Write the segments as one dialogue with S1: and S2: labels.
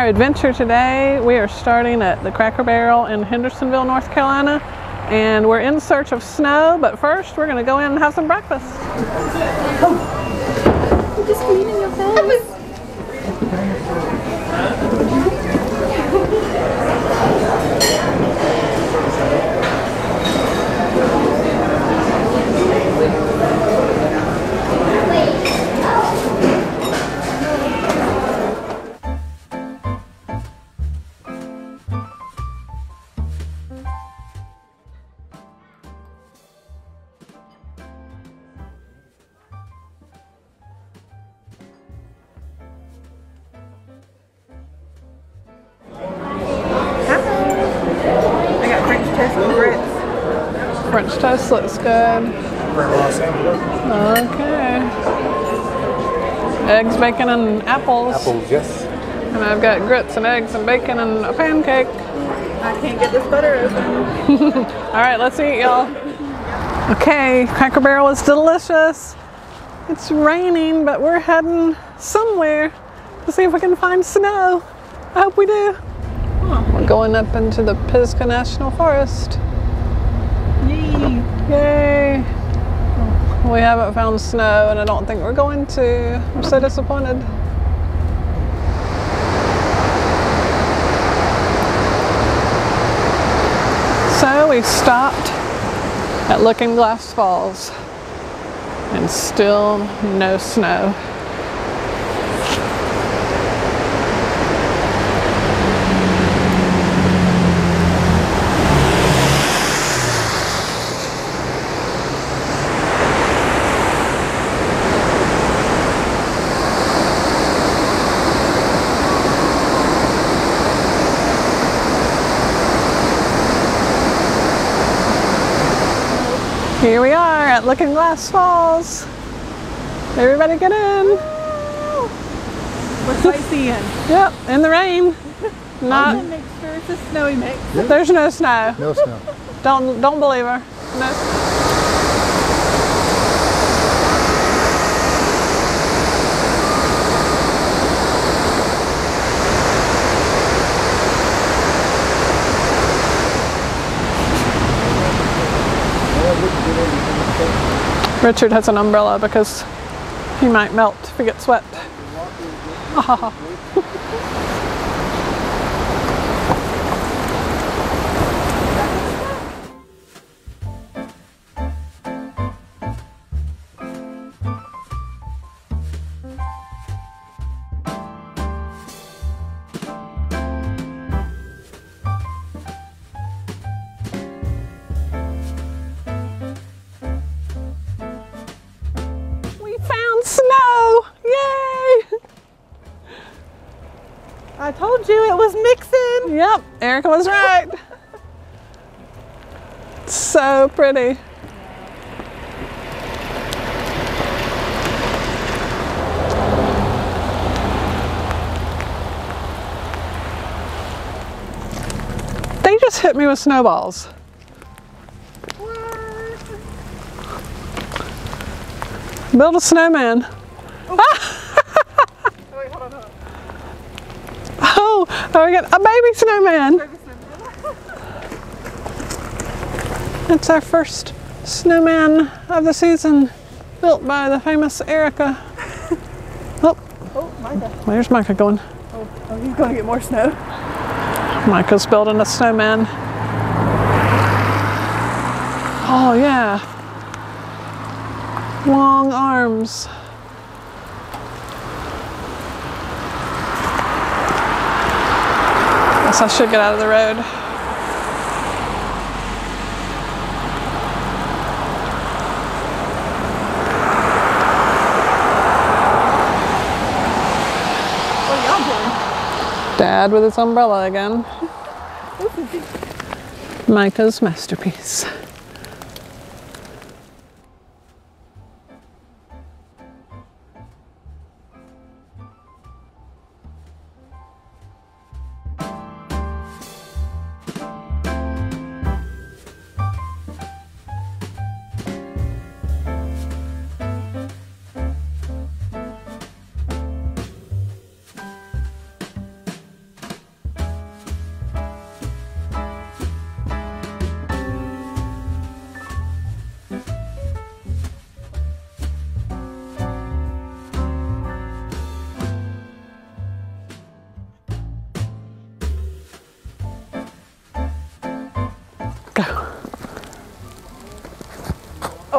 S1: adventure today. We are starting at the Cracker Barrel in Hendersonville, North Carolina, and we're in search of snow, but first we're going to go in and have some breakfast.
S2: You're just cleaning your face.
S1: French toast looks good. Okay. Eggs, bacon, and apples.
S3: Apples, yes.
S1: And I've got grits and eggs and bacon and a pancake.
S2: I can't get this butter open.
S1: All right, let's eat, y'all. Okay, Cracker Barrel is delicious. It's raining, but we're heading somewhere to see if we can find snow. I hope we do. We're going up into the Pisgah National Forest. Yay! We haven't found snow, and I don't think we're going to. I'm so disappointed. So we stopped at Looking Glass Falls, and still no snow. Here we are at Looking Glass Falls. Everybody get in.
S2: We're sightseeing.
S1: Yep, in the rain. Not.
S2: Make sure it's a snowy mix.
S1: There's no snow.
S3: No snow.
S1: Don't believe her. No. Richard has an umbrella because he might melt if he gets wet. Snow! Yay!
S2: I told you it was mixing.
S1: Yep, Erica was right. So pretty. They just hit me with snowballs. Build a snowman.
S2: Oh. Oh, wait, hold on.
S1: Oh, we got a baby snowman. It's our first snowman of the season, built by the famous Erica.
S2: Oh, Micah.
S1: Where's Micah going?
S2: Oh, he's going to get more snow.
S1: Micah's building a snowman. Oh, yeah. Long arms. Guess I should get out of the road.
S2: What are y'all doing?
S1: Dad with his umbrella again. Micah's masterpiece.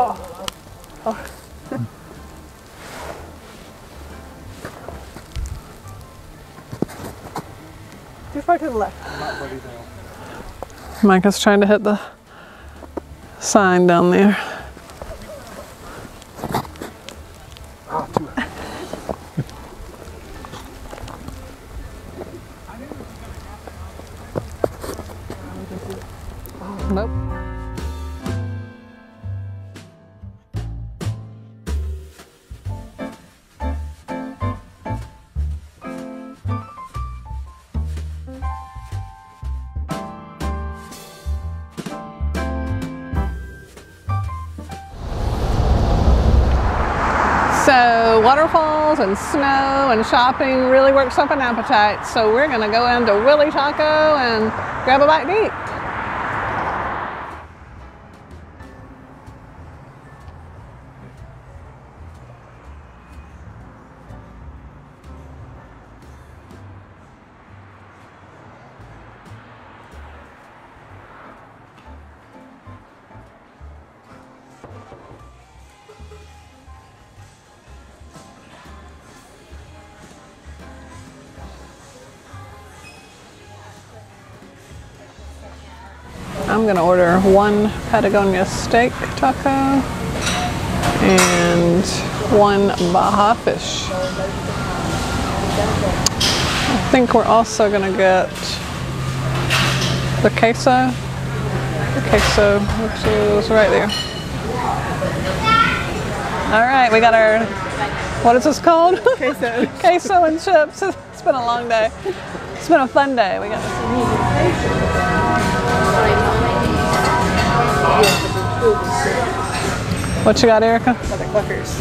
S2: Oh. Oh. Too far to the left.
S1: Micah's trying to hit the sign down there. Nope. So waterfalls and snow and shopping really works up an appetite. So we're gonna go into Willie Taco and grab a bite to eat. I'm gonna order one Patagonia steak taco and one Baja fish. I think we're also gonna get the queso. The queso, which is right there. All right, we got our, what is this called?
S2: Queso.
S1: Queso and chips. It's been a long day. It's been a fun day. We got what you got, Erica?
S2: Mother cluckers.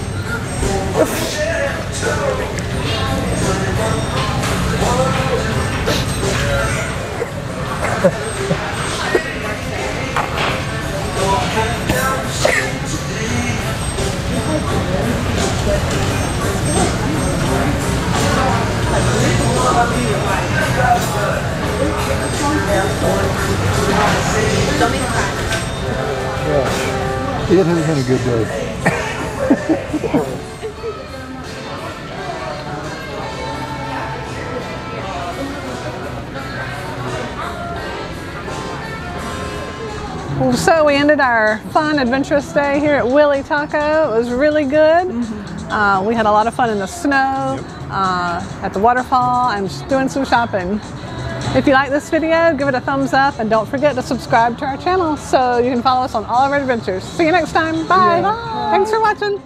S3: It has been a good day.
S1: So we ended our fun, adventurous day here at Willie Taco. It was really good. We had a lot of fun in the snow, at the waterfall, and just doing some shopping. If you like this video, give it a thumbs up, and don't forget to subscribe to our channel so you can follow us on all of our adventures. See you next time. Bye. Bye. Thanks for watching.